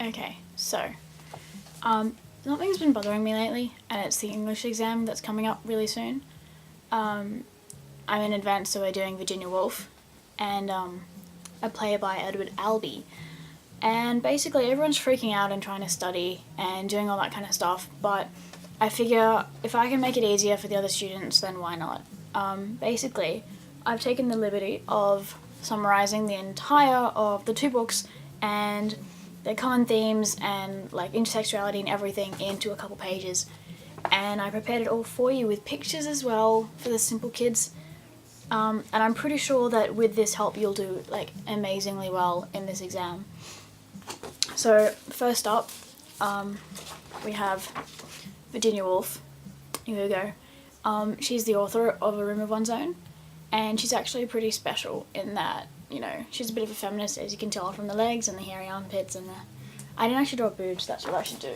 Okay, so, something's been bothering me lately, and it's the English exam that's coming up really soon. I'm in advance, so we're doing Virginia Woolf, and a play by Edward Albee. And basically everyone's freaking out and trying to study and doing all that kind of stuff, but I figure if I can make it easier for the other students, then why not? Basically, I've taken the liberty of summarising the entire of the two books and their common themes and like intersexuality and everything into a couple pages, and I prepared it all for you with pictures as well for the simple kids, and I'm pretty sure that with this help you'll do like amazingly well in this exam. So first up, we have Virginia Woolf. Here we go. She's the author of A Room of One's Own, and she's actually pretty special in that, you know, she's a bit of a feminist, as you can tell from the legs and the hairy armpits and the... I didn't actually draw boobs, that's what I should do.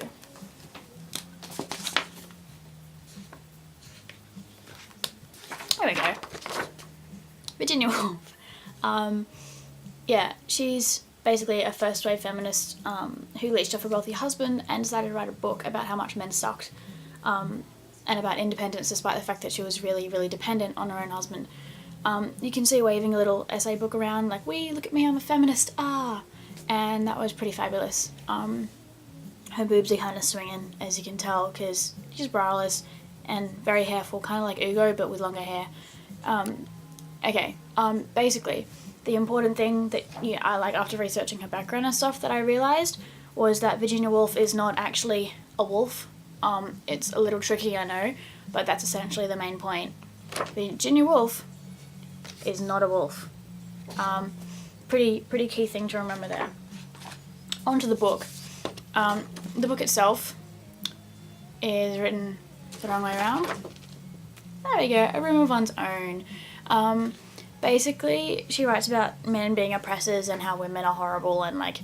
There we go. Virginia Woolf. Yeah, she's basically a first-wave feminist who leached off a wealthy husband and decided to write a book about how much men sucked, and about independence despite the fact that she was really, really dependent on her own husband. You can see her waving a little essay book around like, "Wee, look at me, I'm a feminist, ah!" And that was pretty fabulous. Her boobs are kind of swinging, as you can tell, because she's braless and very hairful, kind of like Ugo, but with longer hair. Okay, basically, the important thing that I like after researching her background and stuff that I realised was that Virginia Woolf is not actually a wolf. It's a little tricky, I know, but that's essentially the main point. Virginia Woolf is not a wolf. Pretty key thing to remember there. On to the book. The book itself is written the wrong way around. There we go, A Room of One's Own. Basically, she writes about men being oppressors and how women are horrible, and like,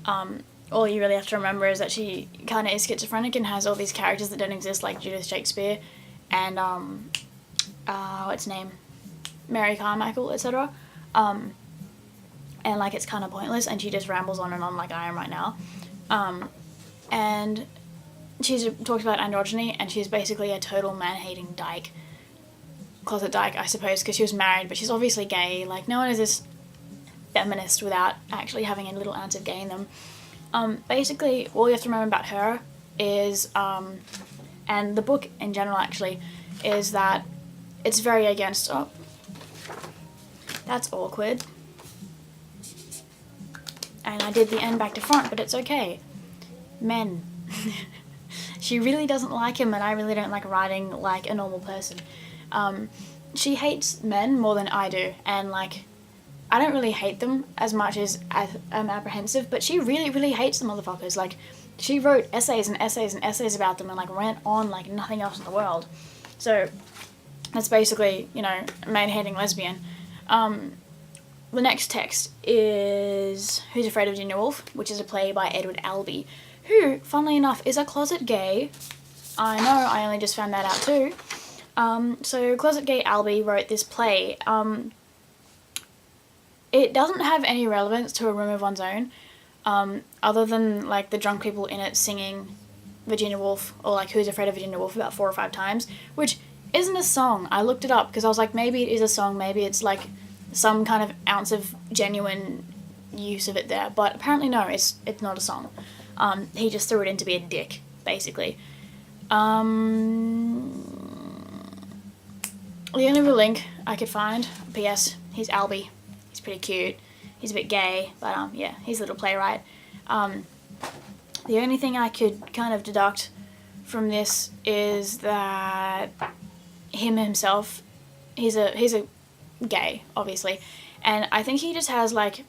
all you really have to remember is that she kind of is schizophrenic and has all these characters that don't exist, like Judith Shakespeare and, what's her name? Mary Carmichael, etc. And like it's kind of pointless, and she just rambles on and on like I am right now. And she's talked about androgyny, and she's basically a total man-hating dyke. Closet dyke, I suppose, because she was married, but she's obviously gay. Like, no one is this feminist without actually having a little ounce of gay in them. Basically, all you have to remember about her is, and the book in general actually, is that it's very against... Oh, that's awkward. And I did the end back to front, but it's okay. Men. She really doesn't like him, and I really don't like writing like a normal person. She hates men more than I do, and like, I don't really hate them as much as I'm apprehensive, but she really, really hates the motherfuckers. Like, she wrote essays and essays and essays about them and like rant on like nothing else in the world. So, that's basically, you know, a man-hating lesbian. The next text is Who's Afraid of Virginia Woolf, which is a play by Edward Albee, who, funnily enough, is a closet gay. I know, I only just found that out too. So closet gay Albee wrote this play. It doesn't have any relevance to A Room of One's Own, other than like the drunk people in it singing Virginia Woolf, or like Who's Afraid of Virginia Woolf about 4 or 5 times, which isn't a song. I looked it up because I was like, maybe it is a song, maybe it's like some kind of ounce of genuine use of it there, but apparently no, it's not a song. He just threw it in to be a dick, basically. The only real link I could find, P.S., he's Albee. He's pretty cute. He's a bit gay, but yeah, he's a little playwright. The only thing I could kind of deduct from this is that him himself, he's a gay, obviously, and I think he just has like,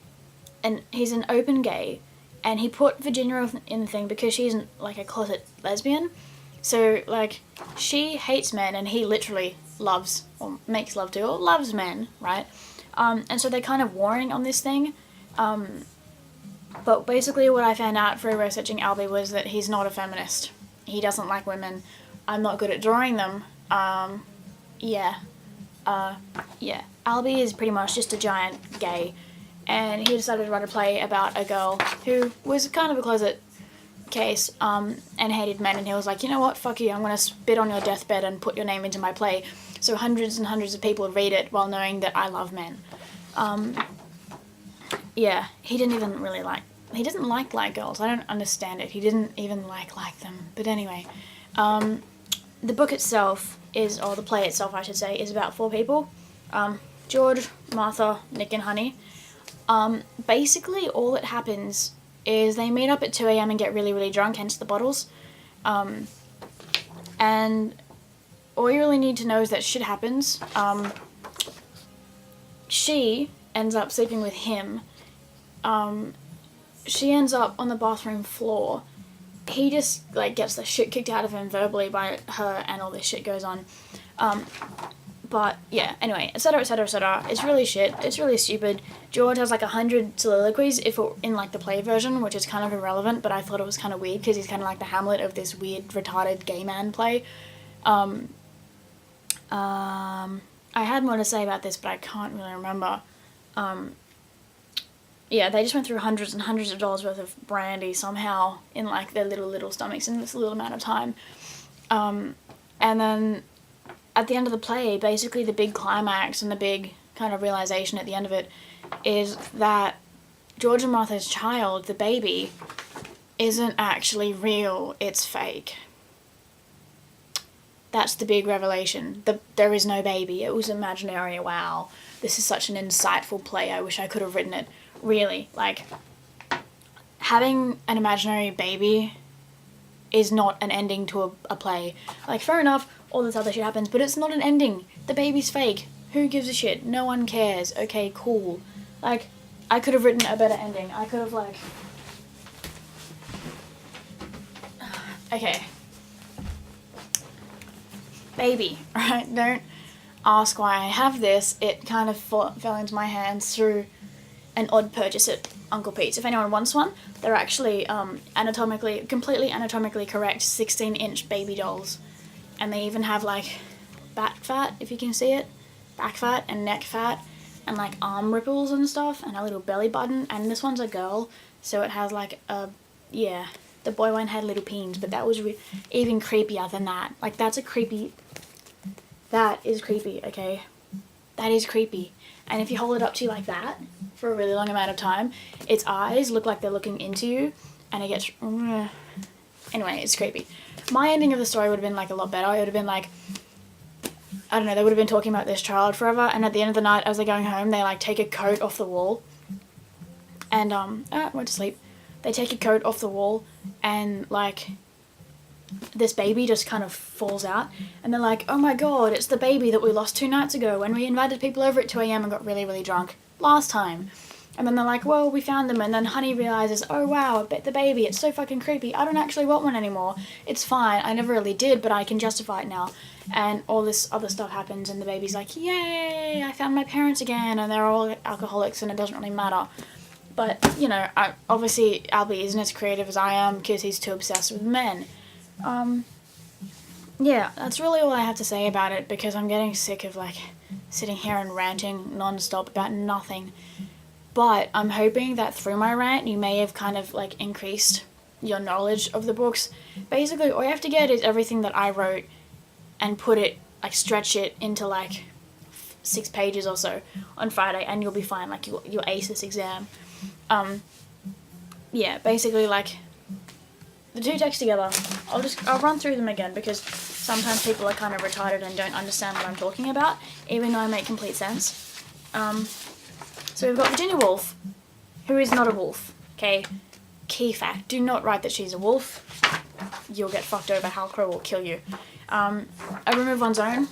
he's an open gay, and he put Virginia in the thing because she's like a closet lesbian, so like she hates men and he literally loves, or makes love to, or loves men, right? And so they're kind of warring on this thing, but basically what I found out through researching Albee was that he's not a feminist. He doesn't like women. I'm not good at drawing them. Yeah. Albee is pretty much just a giant gay, and he decided to write a play about a girl who was kind of a closet case, and hated men, and he was like, you know what, fuck you, I'm going to spit on your deathbed and put your name into my play, so hundreds and hundreds of people read it while knowing that I love men. Yeah, he didn't even really he doesn't like girls, I don't understand it, he didn't even like them, but anyway, the book itself is, or the play itself I should say, is about 4 people, George, Martha, Nick and Honey. Basically all that happens is they meet up at 2 a.m. and get really, really drunk, hence the bottles. And all you really need to know is that shit happens. She ends up sleeping with him. She ends up on the bathroom floor. He just, like, gets the shit kicked out of him verbally by her, and all this shit goes on. But, yeah, anyway, etc, etc, etc. It's really shit. It's really stupid. George has, like, 100 soliloquies in, like, the play version, which is kind of irrelevant, but I thought it was kind of weird, because he's kind of like the Hamlet of this weird, retarded gay man play. I had more to say about this, but I can't really remember. Yeah, they just went through hundreds and hundreds of dollars worth of brandy somehow in, like, their little stomachs in this little amount of time. And then at the end of the play, basically the big climax and the big kind of realization at the end of it is that George and Martha's child, the baby, isn't actually real, it's fake. That's the big revelation. There is no baby, it was imaginary. Wow, this is such an insightful play, I wish I could have written it. Really, like, having an imaginary baby is not an ending to a play. Like, fair enough, all this other shit happens, but it's not an ending. The baby's fake. Who gives a shit? No one cares. Okay, cool. Like, I could have written a better ending. I could have, like... Okay. Baby, right? Don't ask why I have this. It kind of fell into my hands through an odd purchase at Uncle Pete's. If anyone wants one, they're actually completely anatomically correct 16-inch baby dolls. And they even have, like, back fat, if you can see it. Back fat and neck fat and, like, arm ripples and stuff and a little belly button. And this one's a girl, so it has, like, yeah, the boy one had little peens, but that was even creepier than that. Like, that is creepy, okay? That is creepy. And if you hold it up to you like that for a really long amount of time, its eyes look like they're looking into you, and it gets... Anyway, it's creepy. My ending of the story would have been, like, a lot better. It would have been, like, I don't know, they would have been talking about this child forever, and at the end of the night, as they're going home, they, like, take a coat off the wall, and, went to sleep. They take a coat off the wall, and, like, this baby just kind of falls out, and they're like, oh my god, it's the baby that we lost 2 nights ago when we invited people over at 2 a.m. and got really, really drunk last time. And then they're like, well, we found them, and then Honey realizes, oh wow, the baby, it's so fucking creepy, I don't actually want one anymore, it's fine, I never really did, but I can justify it now. And all this other stuff happens, and the baby's like, yay, I found my parents again, and they're all alcoholics, and it doesn't really matter. But, you know, obviously Albie isn't as creative as I am, because he's too obsessed with men. Yeah, that's really all I have to say about it, because I'm getting sick of, like, sitting here and ranting non-stop about nothing. But I'm hoping that through my rant, you may have kind of, like, increased your knowledge of the books. Basically, all you have to get is everything that I wrote and put it, like, stretch it into, like, 6 pages or so on Friday, and you'll be fine. Like, you'll ace this exam. Yeah, basically, like, the 2 texts together, I'll run through them again, because sometimes people are kind of retarded and don't understand what I'm talking about, even though I make complete sense. So we've got Virginia Woolf, who is not a wolf, okay? Key fact, do not write that she's a wolf. You'll get fucked over, Hal Crow will kill you. A Room of One's Own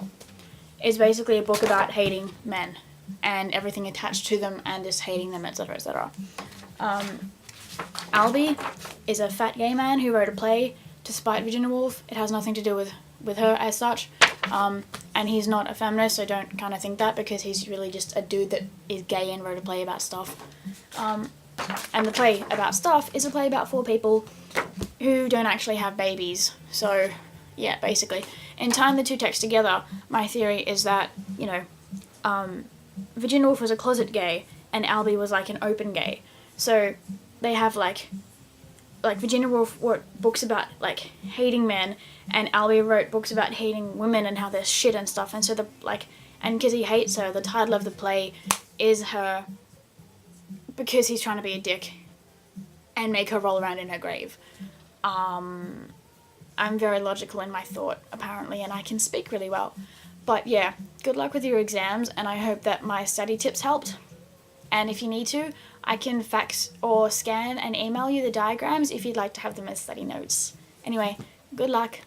is basically a book about hating men and everything attached to them and just hating them, etc, etc. Albie is a fat gay man who wrote a play to spite Virginia Woolf. It has nothing to do with her as such. And he's not a feminist, so don't kind of think that, because he's really just a dude that is gay and wrote a play about stuff. And the play about stuff is a play about 4 people who don't actually have babies. So, yeah, basically. In tying the 2 texts together, my theory is that, you know, Virginia Woolf was a closet gay, and Albie was, like, an open gay. So they have, like, like Virginia Woolf wrote books about like hating men, and Albie wrote books about hating women and how they're shit and stuff. And so and because he hates her, the title of the play is her, because he's trying to be a dick and make her roll around in her grave. I'm very logical in my thought, apparently, and I can speak really well. But yeah, good luck with your exams, and I hope that my study tips helped. And if you need to, I can fax or scan and email you the diagrams if you'd like to have them as study notes. Anyway, good luck.